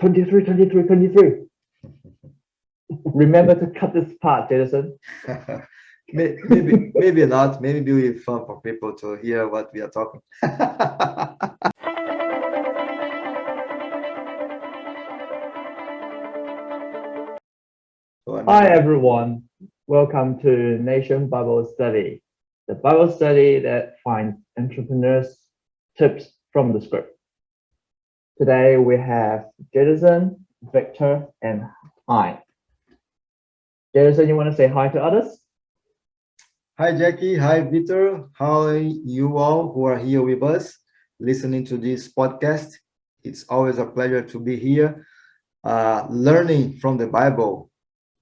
23, 23, 23. Remember to cut this part, Jason. Maybe not. Maybe it will be fun for people to hear what we are talking. Hi, everyone. Welcome to Nation Bible Study, the Bible study that finds entrepreneurs tips from the script. Today we have Jason, Victor, and I. Jason, you want to say hi to others? Hi, Jackie. Hi, Victor. How are you all who are here with us listening to this podcast? It's always a pleasure to be here, learning from the Bible,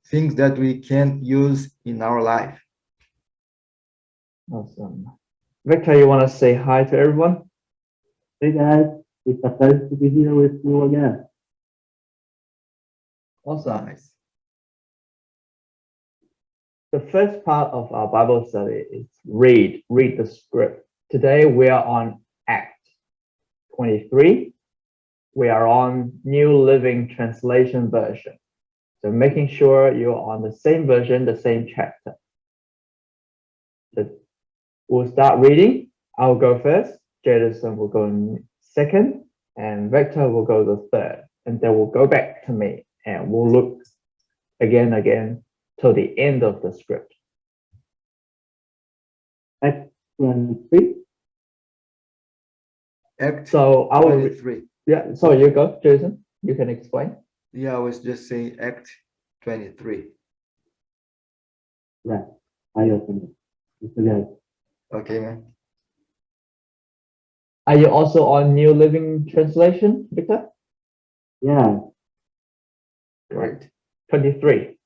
things that we can use in our life. Awesome. Victor, you want to say hi to everyone? Hey guys, it's a pleasure to be here with you again. Awesome. Nice. The first part of our Bible study is read the script. Today we are on Act 23. We are on New Living Translation version. So making sure you're on the same version, the same chapter. So we'll start reading. I'll go first. Jason will go second, and Victor will go the third. And then we'll go back to me, and we'll look again till the end of the script. Act 23. Act So I will. 23. Yeah. So you go, Jason. You can explain. Yeah, I was just saying Act 23. Right, I open it. It's okay. Okay, man. Are you also on New Living Translation, Victor? Yeah, Right. 23.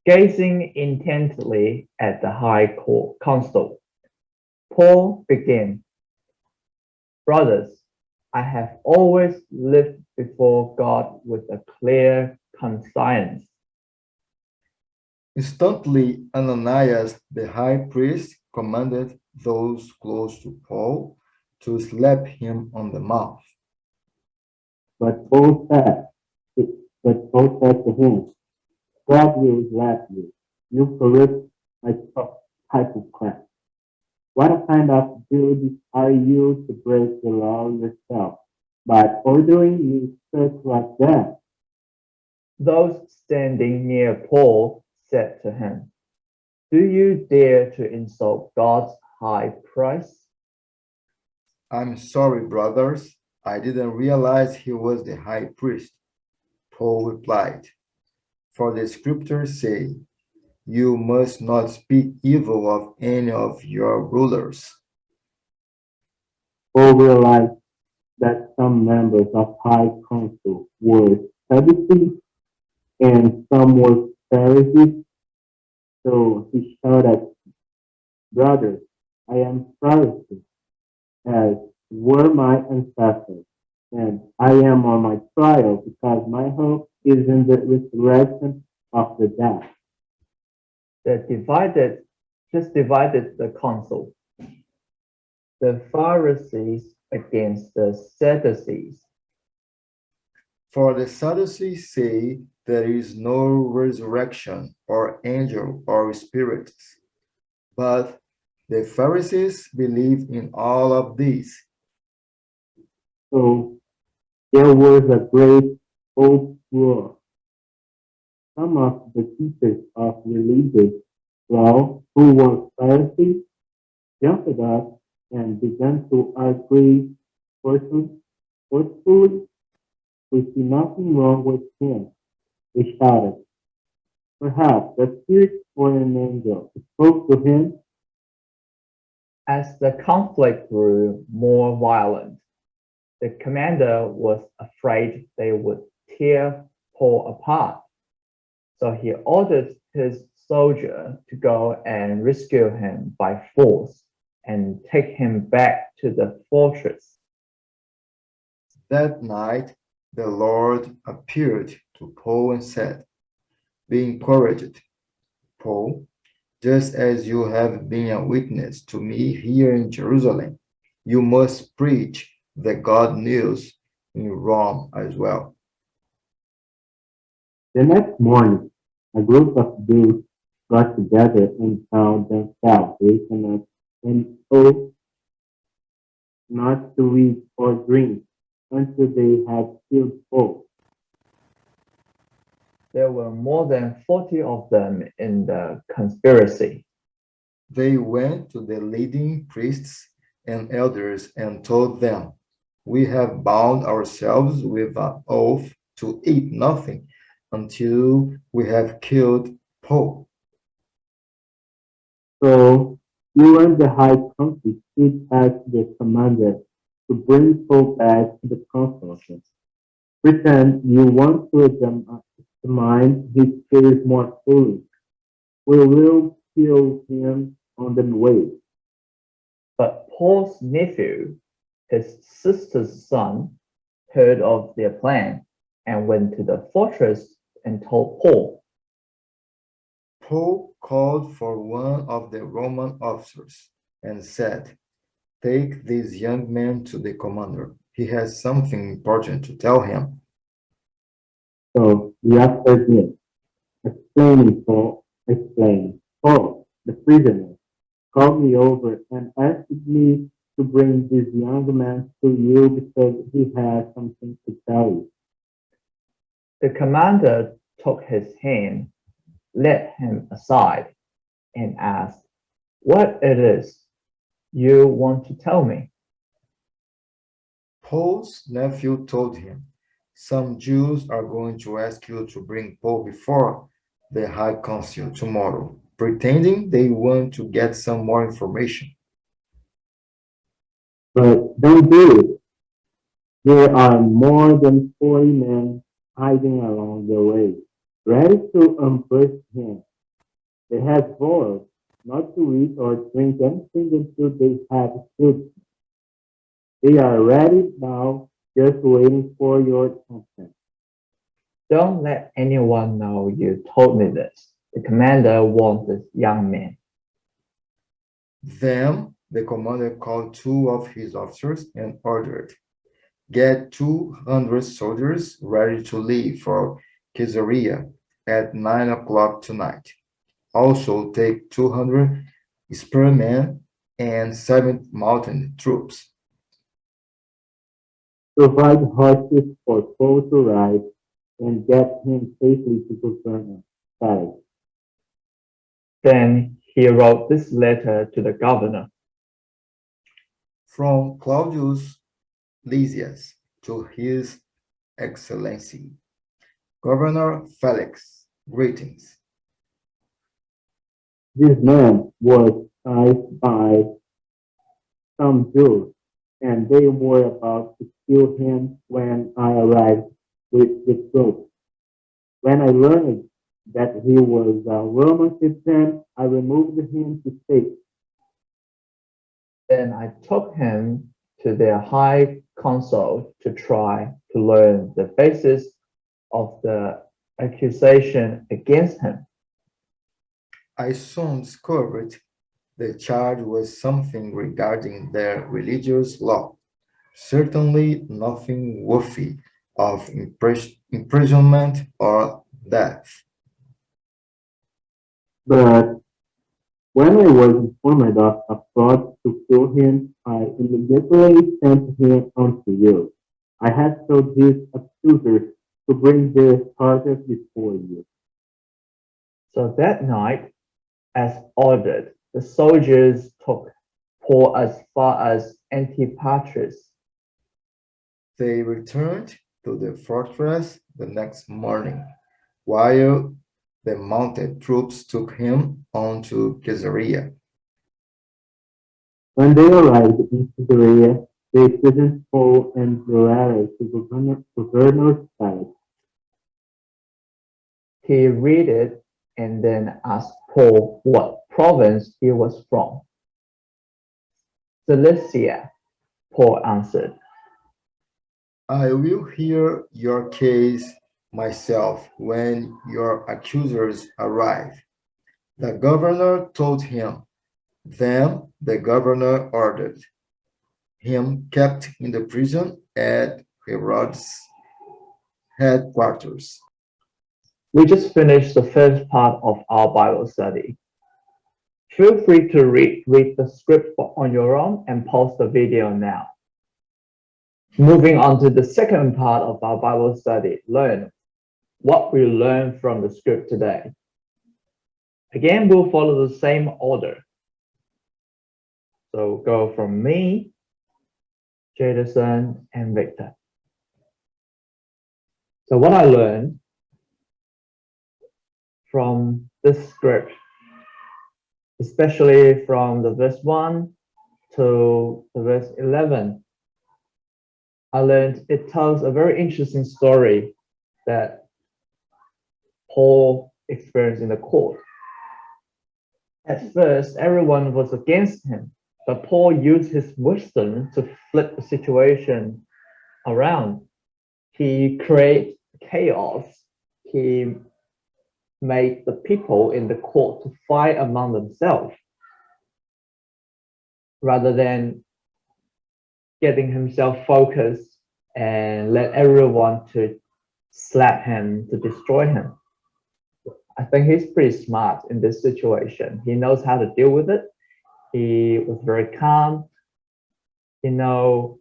Gazing intently at the high council, Paul began, Brothers, I have always lived before God with a clear conscience. Instantly, Ananias, the high priest, commanded those close to Paul to slap him on the mouth. but Paul said, to him, God will slap you. You corrupt hypocrite. What kind of duty are you to break the law yourself by ordering you such like that? Those standing near Paul said to him, Do you dare to insult God's high priest? I'm sorry, brothers. I didn't realize he was the high priest. Paul replied, For the scriptures say, you must not speak evil of any of your rulers. Paul realized that some members of high council were Sadducees and some were Pharisees. So he shouted, Brothers, I am Pharisee, as were my ancestors, and I am on my trial because my hope is in the resurrection of the dead. That divided the council. The Pharisees against the Sadducees. For the Sadducees say there is no resurrection or angel or spirits, but the Pharisees believe in all of these. So there was a great uproar. Some of the teachers of religious law who were Pharisees jumped up and began to argue forcefully. We see nothing wrong with him, they shouted. Perhaps the spirit or an angel spoke to him. As the conflict grew more violent, the commander was afraid they would tear Paul apart. So he ordered his soldier to go and rescue him by force and take him back to the fortress. That night, the Lord appeared to Paul and said, Be encouraged, Paul, just as you have been a witness to me here in Jerusalem, you must preach the God news in Rome as well. The next morning, a group of Jews got together and found themselves waking up and oath not to eat or drink until they had killed Paul. There were more than 40 of them in the conspiracy. They went to the leading priests and elders and told them, "We have bound ourselves with an oath to eat nothing until we have killed Paul." So you and the high council did ask the commander to bring Paul back to the council. Pretend you want to examine his case more fully. We will kill him on the way. But Paul's nephew, his sister's son, heard of their plan and went to the fortress and told Paul. Paul called for one of the Roman officers and said, "Take this young man to the commander. He has something important to tell him." So the officer did, explaining, Paul, the prisoner, called me over and asked me to bring this young man to you because he has something to tell you. The commander took his hand, led him aside, and asked, "What it is you want to tell me?" Paul's nephew told him, "Some Jews are going to ask you to bring Paul before the High Council tomorrow, pretending they want to get some more information." But don't do it. There are more than 40 men hiding along the way, ready to ambush him. They have vowed not to eat or drink anything until they have killed him. They are ready now, just waiting for your consent. "Don't let anyone know you told me this." The commander warned the young man. Then the commander called two of his officers and ordered, "Get 200 soldiers ready to leave for Caesarea at 9 o'clock tonight. Also take 200 spearmen and 7 mountain troops." Provide horses for Paul to ride and get him safely to Capernaum. Then he wrote this letter to the governor. From Claudius Lysias to His Excellency, Governor Felix, greetings. This man was seized by some Jews, and they were about to kill him when I arrived with the troops. When I learned that he was a Roman citizen, I removed him to safety. Then I took him to their high council to try to learn the basis of the accusation against him. I soon discovered the charge was something regarding their religious law, certainly nothing worthy of imprisonment or death. But when I was informed of a plot to kill him, I immediately sent him on to you. I had told his accusers to bring the charges before you. So that night, as ordered, the soldiers took Paul as far as Antipatris. They returned to the fortress the next morning, while the mounted troops took him on to Caesarea. When they arrived in Caesarea, they presented Paul and the letter to Governor's palace. He read it and then asked Paul what province he was from. "Cilicia," Paul answered. "I will hear your case myself when your accusers arrive," the governor told him. Then the governor ordered him kept in the prison at Herod's headquarters. We just finished the first part of our Bible study. Feel free to read the script on your own and pause the video now. Moving on to the second part of our Bible study, learn what we learned from the script today. Again, we'll follow the same order. So go from me, Jason, and Victor. So what I learned from this script, especially from the verse 1 to the verse 11, I learned it tells a very interesting story that Paul experienced in the court. At first, everyone was against him, but Paul used his wisdom to flip the situation around. He created chaos. He made the people in the court to fight among themselves rather than getting himself focused and let everyone to slap him, to destroy him. I think he's pretty smart in this situation. He knows how to deal with it. He was very calm. He knows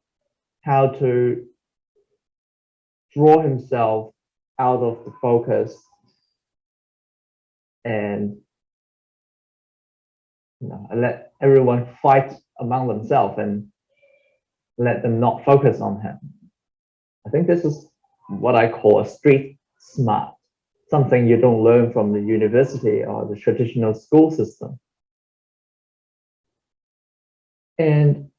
how to draw himself out of the focus and let everyone fight among themselves and let them not focus on him. I think this is what I call a street smart, something you don't learn from the university or the traditional school system. And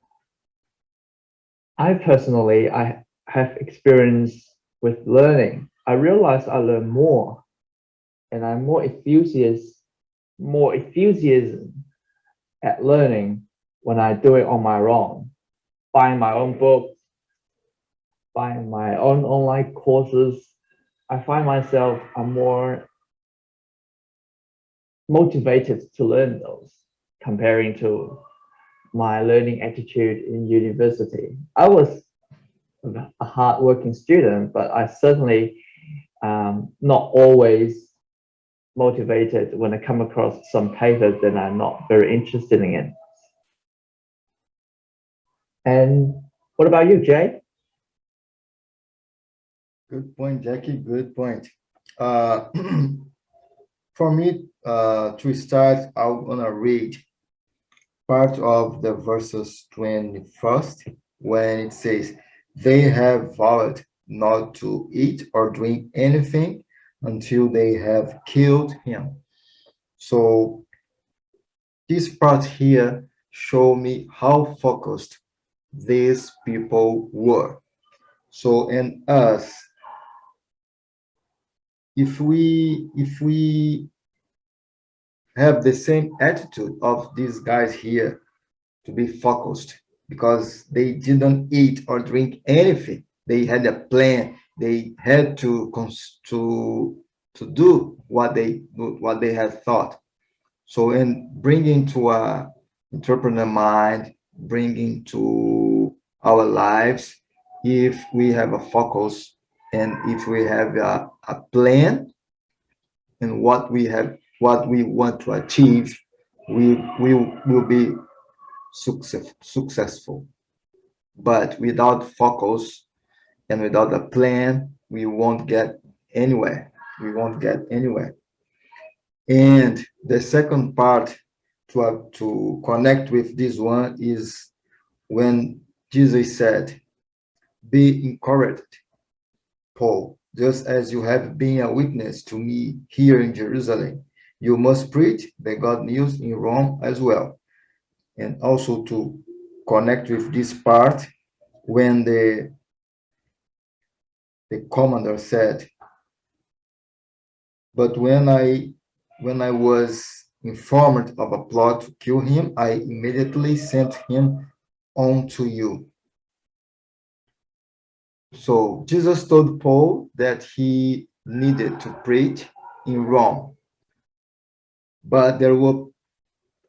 I personally, I have experience with learning. I realize I learn more and I'm more enthusiasm at learning when I do it on my own, buying my own books, buying my own online courses. I find myself I'm more motivated to learn those comparing to my learning attitude in university. I was a hardworking student, but I certainly not always motivated when I come across some papers that I'm not very interested in. And what about you, Jay? Good point, Jackie. Good point. For me, to start, I'm gonna read part of the verses 21st when it says, "They have vowed not to eat or drink anything until they have killed him." So this part here show me how focused these people were. So, and us, if we have the same attitude of these guys here, to be focused, because they didn't eat or drink anything, they had a plan, they had to do what they had thought. So, in bringing to a entrepreneur mind, bringing to our lives, if we have a focus and if we have a plan and what we want to achieve, we will be successful. But without focus and without a plan, we won't get anywhere. We won't get anywhere. And the second part to connect with this one is when Jesus said, "Be encouraged, Paul, just as you have been a witness to me here in Jerusalem. You must preach the good news in Rome as well." And also to connect with this part, when the commander said, "But when I was informed of a plot to kill him, I immediately sent him on to you." So Jesus told Paul that he needed to preach in Rome, but there were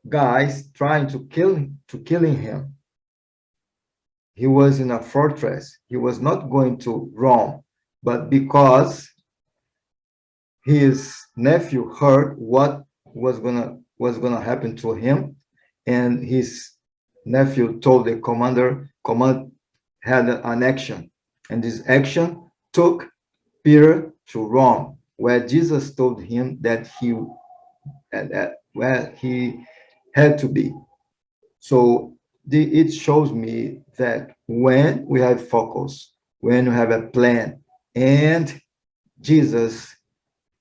guys trying to killing him. He was in a fortress. He was not going to Rome, but because his nephew heard what was gonna happen to him, and his nephew told the commander. Command had an action, and this action took Peter to Rome, where Jesus told him that where he had to be. So it shows me that when we have focus, when we have a plan, and Jesus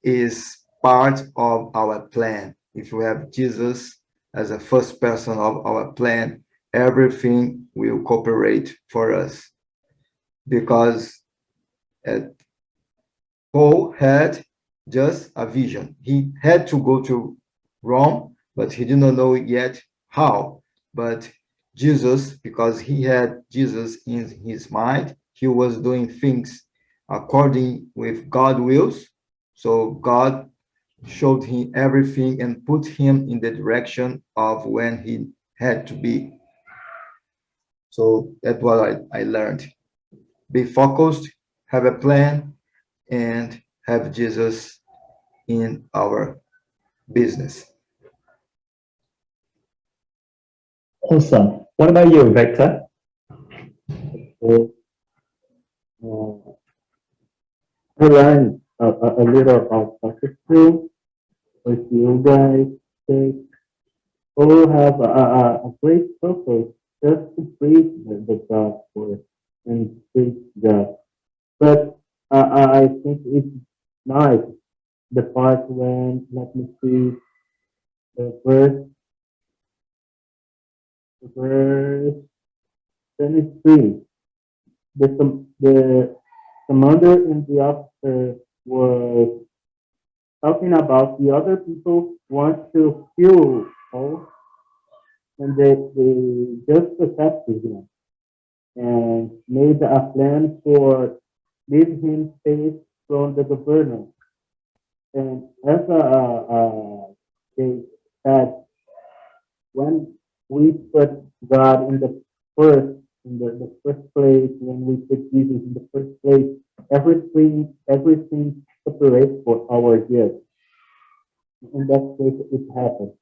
is part of our plan. If we have Jesus as a first person of our plan, everything will cooperate for us. Because uh, Paul had just a vision. He had to go to Rome, but he did not know yet how. But Jesus, because he had Jesus in his mind, he was doing things according with God's wills. So God showed him everything and put him in the direction of when he had to be. So that's what I learned. Be focused, have a plan, and have Jesus in our business. Awesome. What about you, Victor? So, I learned a little about soccer too. With you guys, they all have a great purpose just to preach the gospel and preach God. But I think it's nice the part when, let me see, the verse 23. The commander and the officer was talking about the other people want to kill Paul, and they just accepted him and made a plan for leave him safe from the governor. And as they said, when we put God in the first, the first place, when we put Jesus in the first place, everything separates for our good. In that case, it happened.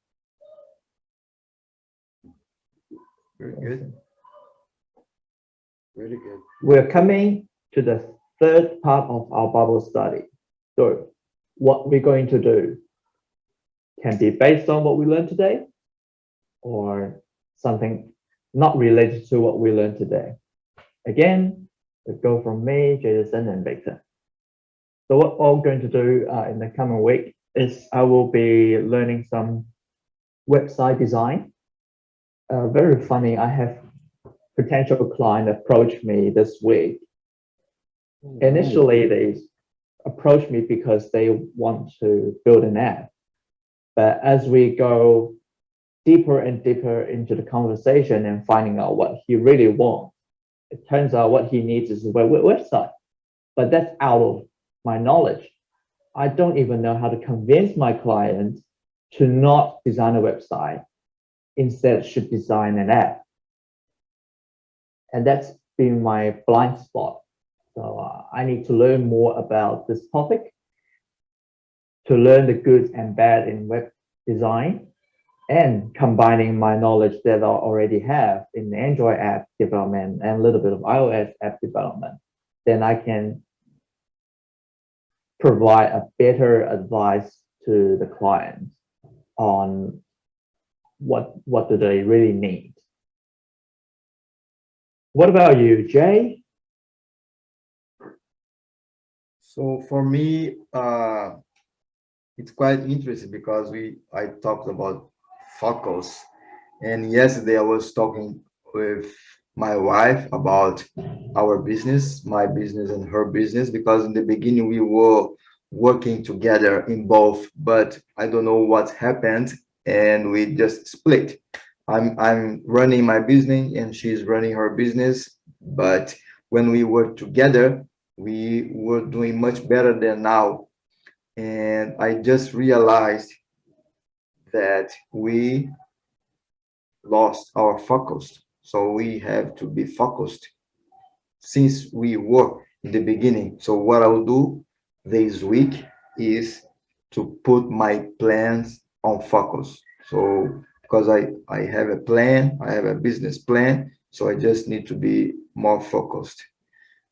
Very good. Very good. We're coming to the third part of our Bible study. So what we're going to do can be based on what we learned today or something not related to what we learned today. Again, let's go from me, Jason, and Victor. So what I'm going to do in the coming week is I will be learning some website design. Very funny, I have potential client approach me this week. Initially, they approached me because they want to build an app. But as we go deeper and deeper into the conversation and finding out what he really wants, it turns out what he needs is a website. But that's out of my knowledge. I don't even know how to convince my client to not design a website, instead should design an app. And that's been my blind spot. So I need to learn more about this topic to learn the good and bad in web design and combining my knowledge that I already have in Android app development and a little bit of iOS app development. Then I can provide a better advice to the client on what do they really need. What about you, Jay? So for me, it's quite interesting because I talked about focus, and yesterday I was talking with my wife about our business, my business and her business, because in the beginning we were working together in both, but I don't know what happened and we just split. I'm running my business and she's running her business, but when we work together, we were doing much better than now. And I just realized that we lost our focus. So we have to be focused since we work in the beginning. So what I'll do this week is to put my plans on focus. So because I have a plan, I have a business plan, so I just need to be more focused.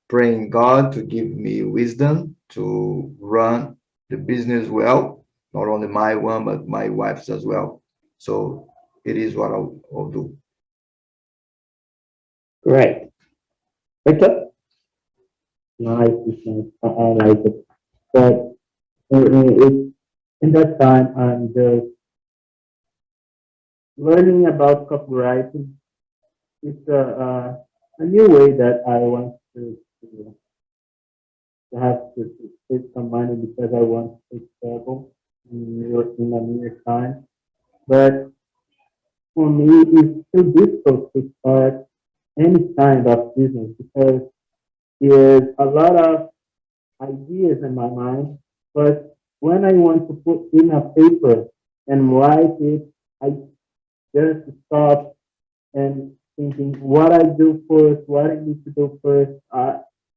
Praying God to give me wisdom to run the business well, not only my one, but my wife's as well. So it is what I'll do. Great. Victor? Nice, I like it. But it, in that time, I'm just learning about copywriting. It's a new way that I want to have to save some money because I want to travel in a near time. But for me, it's too difficult to start any kind of business because there's a lot of ideas in my mind, but when I want to put in a paper and write it, I just stop and thinking what I do first, what I need to do first.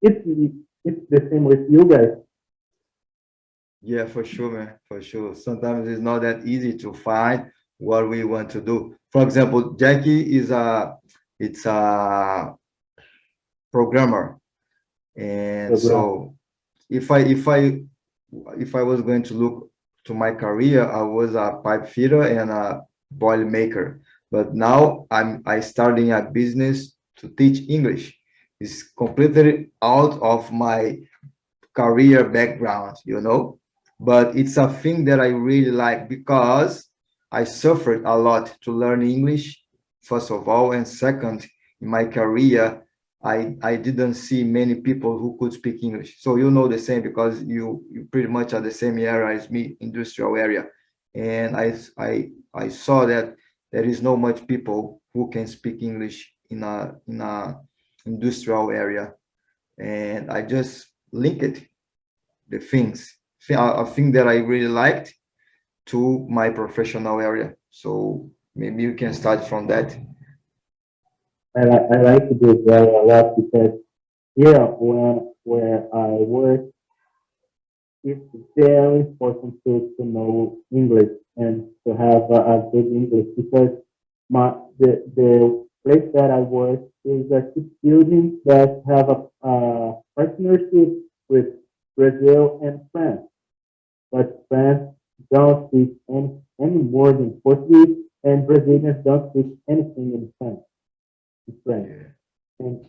It's it's the same with you guys. Yeah, for sure, man, for sure. Sometimes it's not that easy to find what we want to do. For example, Jackie is a programmer, and Program. so if I was going to look to my career, I was a pipe fitter and a boil maker. But now I starting a business to teach English. It's completely out of my career background, but it's a thing that I really like because I suffered a lot to learn English, first of all, and second, in my career, I didn't see many people who could speak English. So you know the same because you pretty much are the same area as me, industrial area, and I saw that there is not much people who can speak English in a industrial area, and I just link it the things a thing that I really liked to my professional area. So maybe you can start from that. I like this very a lot because here where I work, it's very important to know English and to have a good English because the place that I work is a building that have a partnership with Brazil and France, but France don't speak any more than Portuguese, and Brazilians don't speak anything in French. Yeah, And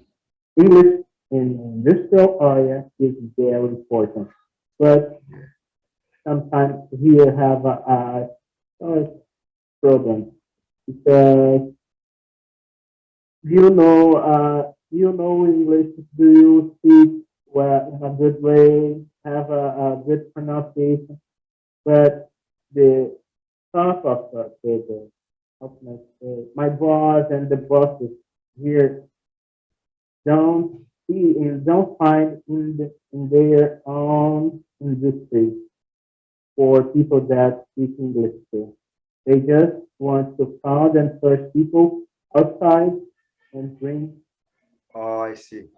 English in industrial area is very important, but yeah, sometimes here have a problem because you know English. Do you speak well in a good way? Have a good pronunciation, but the top of the how can I say, my boss and the bosses here don't see and don't find in their own industry for people that speak English too. They just want to found and search people outside and bring. oh, I see,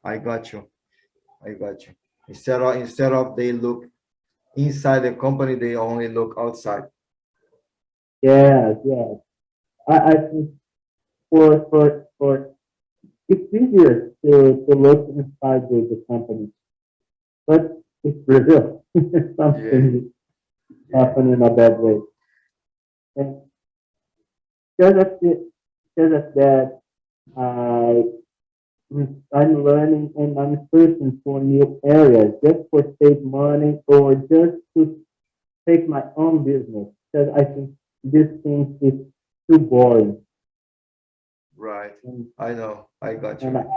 I got you. Instead of they look inside the company, they only look outside. Yes, yes. I think for it's easier to look inside the company, but it's Brazil. Yeah, Something yeah, happen in a bad way. And because of because of that, I I'm learning and I'm searching for new areas just for save money or just to take my own business because I think this thing is too boring. right. And, I know, I got you, and man.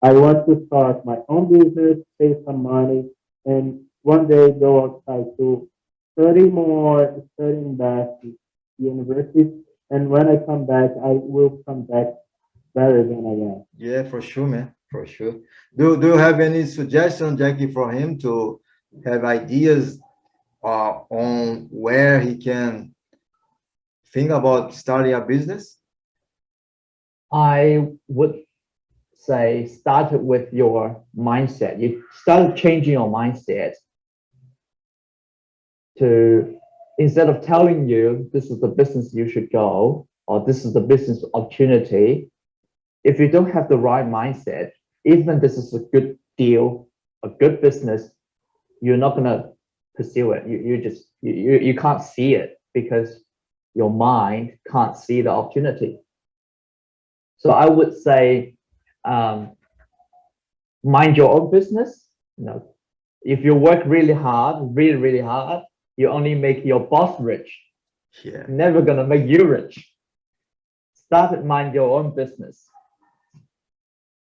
I want to start my own business, save some money, and one day go outside to study more, studying back to university. And when I come back, I will come back better than I am. Yeah, for sure, man, for sure. Do you have any suggestion, Jackie, for him to have ideas on where he can think about starting a business? I would say start with your mindset. You start changing your mindset to, instead of telling you this is the business you should go, or this is the business opportunity, if you don't have the right mindset, even this is a good deal, a good business, you're not gonna pursue it. You can't see it because your mind can't see the opportunity. So I would say, mind your own business. You know, if you work really hard, really hard, you only make your boss rich. Yeah. Never gonna make you rich. Start and mind your own business.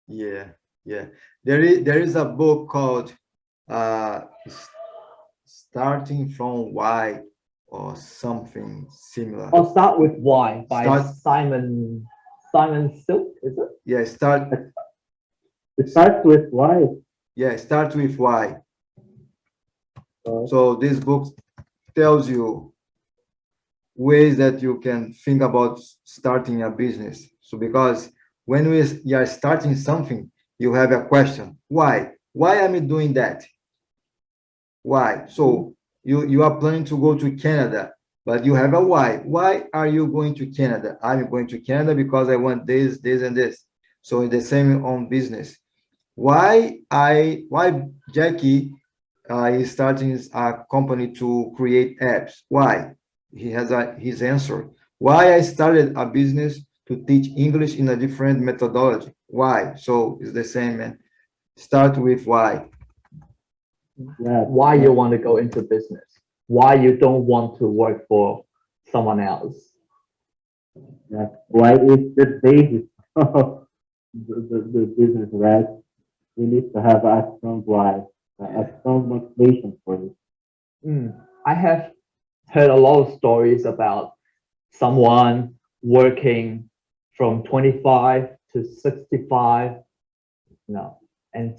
Yeah. Yeah. There is a book called Starting from Why or something similar. I'll start with Why by Start- Simon Silk, is it? Yeah, It starts with why. start with why. So, So this book tells you ways that you can think about starting a business. So because when you are starting something, you have a question. Why? Why am I doing that? Why? So you are planning to go to Canada, but you have a why. Why are you going to Canada? I'm going to Canada because I want this, this, and this. So the same on business. Why Jacky is starting a company to create apps? Why? He has his answer. Why I started a business to teach English in a different methodology? Why? So it's the same, man. Start with why. yeah, Why you want to go into business? Why you don't want to work for someone else? that's why it's the basis of the business, right? You need to have a strong why, a strong motivation for it. I have heard a lot of stories about someone working from 25 to 65, you know, and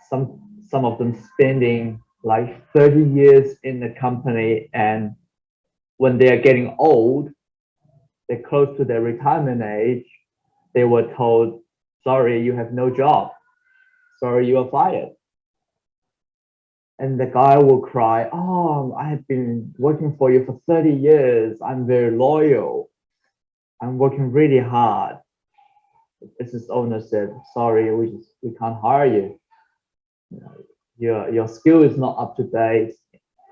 some of them spending like 30 years in the company, and when they are getting old, they're close to their retirement age, they were told, sorry, you have no job. Sorry, you are fired. And the guy will cry, oh, I have been working for you for 30 years. I'm very loyal. I'm working really hard. The business owner said, sorry, we can't hire you. Your skill is not up to date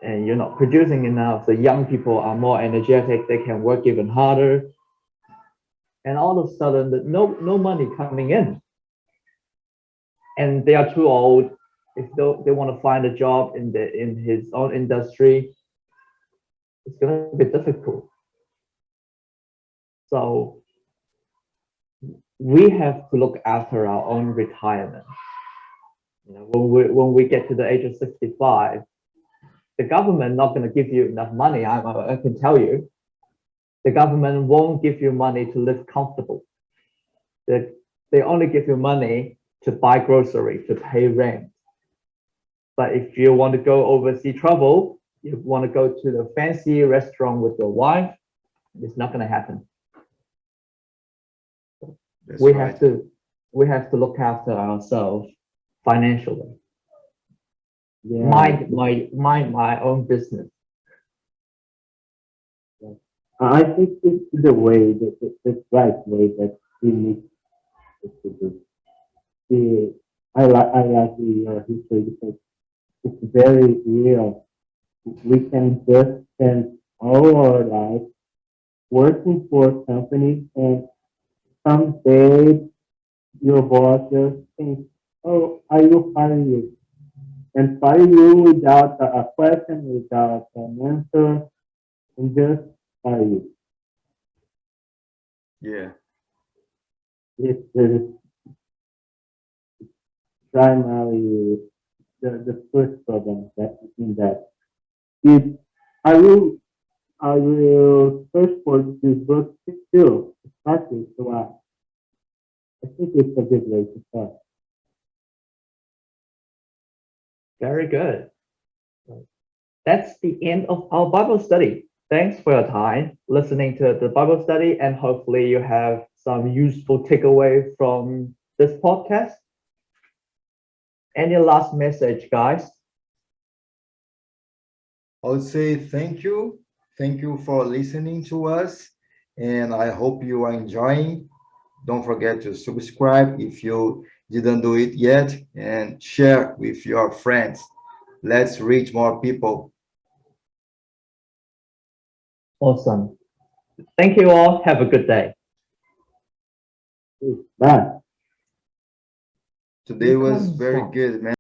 and you're not producing enough. The young people are more energetic. They can work even harder. And all of a sudden, no money coming in. And they are too old. If they want to find a job in his own industry, it's going to be difficult. So we have to look after our own retirement. You know, when we get to the age of 65, the government not going to give you enough money. I can tell you, the government won't give you money to live comfortable. They only give you money to buy grocery, to pay rent. But if you want to go overseas travel, you want to go to the fancy restaurant with your wife, it's not going to happen. That's we right. have to look after ourselves financially. Yeah, Mind my own business. I think it's the way, the right way that we need to do. I like the history because it's very real. We can just spend all our life working for companies, and someday your boss just thinks, "Oh, I will fire you," and fire you without a question, without an answer, and just fire you. Yeah. It's primarily the first problem that in that. It, I will I will search for this book still, especially so I think it's a good way to start. Very good. That's the end of our Bible study. Thanks for your time listening to the Bible study, and hopefully you have some useful takeaway from this podcast. Any last message, guys? I would say thank you. Thank you for listening to us. And I hope you are enjoying. Don't forget to subscribe if you didn't do it yet and share with your friends. Let's reach more people. Awesome. Thank you all. Have a good day. Bye. Today was Comes very from- good, man.